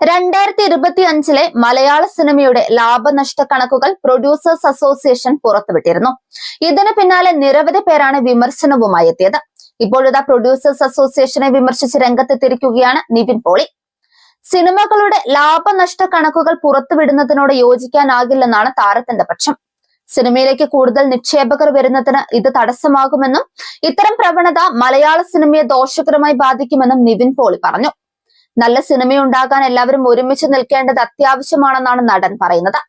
2025 മലയാള സിനിമയുടെ ലാഭനഷ്ട കണക്കുകൾ producers association പുറത്തുവിട്ടിരുന്നു. ഇതിന് പിന്നാലെ നിരവധി പേരാണ് വിമർശനവുമായി എത്തിയത്. ഇപ്പോഴിതാ പ്രൊഡ്യൂസേഴ്സ് അസോസിയേഷനെ വിമർശിച്ച് രംഗത്തെത്തിയിരിക്കുകയാണ് നിവിൻ പോളി. സിനിമകളുടെ ലാഭനഷ്ട കണക്കുകൾ പുറത്തുവിടുന്നതിനോട് യോജിക്കാനാകില്ലെന്നാണ് താരത്തിന്റെ പക്ഷം. സിനിമയിലേക്ക് കൂടുതൽ നിക്ഷേപകർ വരുന്നതിന് ഇത് തടസ്സമാകുമെന്നും ഇത്തരം പ്രവണത മലയാള സിനിമയെ ദോഷകരമായി ബാധിക്കുമെന്നും നിവിൻ പോളി പറഞ്ഞു. നല്ല സിനിമയുണ്ടാകാൻ എല്ലാവരും ഒരുമിച്ച് നിൽക്കേണ്ടത് അത്യാവശ്യമാണെന്നാണ് നടൻ പറയുന്നത്.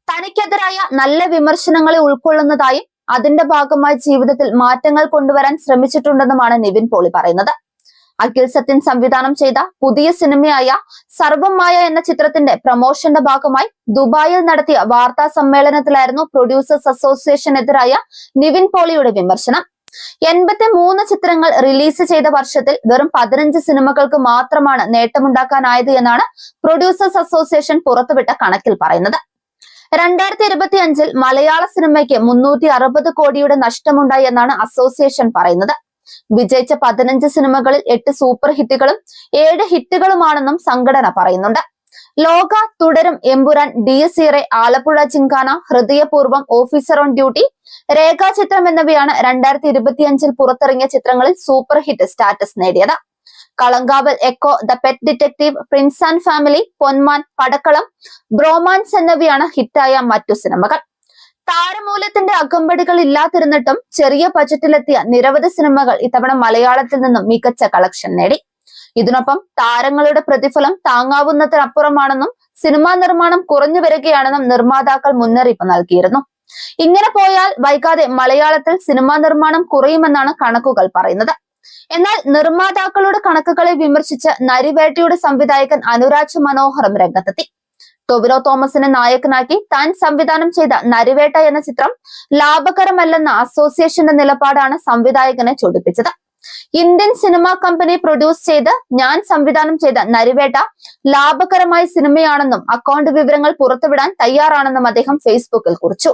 തനിക്കെതിരായ നല്ല വിമർശനങ്ങളെ ഉൾക്കൊള്ളുന്നതായും അതിന്റെ ഭാഗമായി ജീവിതത്തിൽ മാറ്റങ്ങൾ കൊണ്ടുവരാൻ ശ്രമിച്ചിട്ടുണ്ടെന്നുമാണ് നിവിൻ പോളി പറയുന്നത്. അഖിൽ സത്യൻ സംവിധാനം ചെയ്ത പുതിയ സിനിമയായ സർവം മായ എന്ന ചിത്രത്തിന്റെ പ്രമോഷന്റെ ഭാഗമായി ദുബായിൽ നടത്തിയ വാർത്താ സമ്മേളനത്തിലായിരുന്നു പ്രൊഡ്യൂസേഴ്സ് അസോസിയേഷനെതിരായ നിവിൻ പോളിയുടെ വിമർശനം. 83 ചിത്രങ്ങൾ റിലീസ് ചെയ്ത വർഷത്തിൽ വെറും 15 സിനിമകൾക്ക് മാത്രമാണ് നേട്ടമുണ്ടാക്കാനായത് എന്നാണ് പ്രൊഡ്യൂസേഴ്സ് അസോസിയേഷൻ പുറത്തുവിട്ട കണക്കിൽ പറയുന്നത്. 2025 മലയാള സിനിമയ്ക്ക് 360 കോടിയുടെ നഷ്ടമുണ്ടായി എന്നാണ് അസോസിയേഷൻ പറയുന്നത്. വിജയിച്ച 15 സിനിമകളിൽ 8 സൂപ്പർ ഹിറ്റുകളും 7 ഹിറ്റുകളുമാണെന്നും സംഘടന പറയുന്നുണ്ട്. ലോക, തുടരും, എമ്പുരാൻ, DS ഇറെ, ആലപ്പുഴ ചിങ്കാന, ഹൃദയപൂർവ്വം, ഓഫീസർ ഓൺ ഡ്യൂട്ടി, രേഖാചിത്രം എന്നിവയാണ് 2025 പുറത്തിറങ്ങിയ ചിത്രങ്ങളിൽ സൂപ്പർ ഹിറ്റ് സ്റ്റാറ്റസ് നേടിയത്. Kalamkaval, Eko, the pet detective, prince and family, Ponman, Padakkalam, bromance എന്നിവയാണ് ഹിറ്റായ മറ്റു സിനിമകൾ. താരമൂല്യത്തിന്റെ അകമ്പടികൾ ഇല്ലാതിരുന്നിട്ടും ചെറിയ ബജറ്റിലെത്തിയ നിരവധി സിനിമകൾ ഇത്തവണ മലയാളത്തിൽ നിന്നും മികച്ച കളക്ഷൻ നേടി. ഇതിനൊപ്പം താരങ്ങളുടെ പ്രതിഫലം താങ്ങാവുന്നതിനപ്പുറമാണെന്നും സിനിമാ നിർമ്മാണം കുറഞ്ഞു വരികയാണെന്നും നിർമ്മാതാക്കൾ മുന്നറിയിപ്പ് നൽകിയിരുന്നു. ഇങ്ങനെ പോയാൽ വൈകാതെ മലയാളത്തിൽ സിനിമാ നിർമ്മാണം കുറയുമെന്നാണ് കണക്കുകൾ പറയുന്നത്. എന്നാൽ നിർമ്മാതാക്കളുടെ കണക്കുകളെ വിമർശിച്ച് നരിവേട്ടയുടെ സംവിധായകൻ അനുരാജ് മനോഹറും രംഗത്തെത്തി. ടൊവിനോ തോമസിനെ നായകനാക്കി താൻ സംവിധാനം ചെയ്ത നരിവേട്ട എന്ന ചിത്രം ലാഭകരമല്ലെന്ന അസോസിയേഷന്റെ നിലപാടാണ് സംവിധായകനെ ചൊടിപ്പിച്ചത്. ഇന്ത്യൻ സിനിമാ കമ്പനി പ്രൊഡ്യൂസ് ചെയ്ത് ഞാൻ സംവിധാനം ചെയ്ത നരിവേട്ട ലാഭകരമായ സിനിമയാണെന്നും അക്കൗണ്ട് വിവരങ്ങൾ പുറത്തുവിടാൻ തയ്യാറാണെന്നും അദ്ദേഹം ഫേസ്ബുക്കിൽ കുറിച്ചു.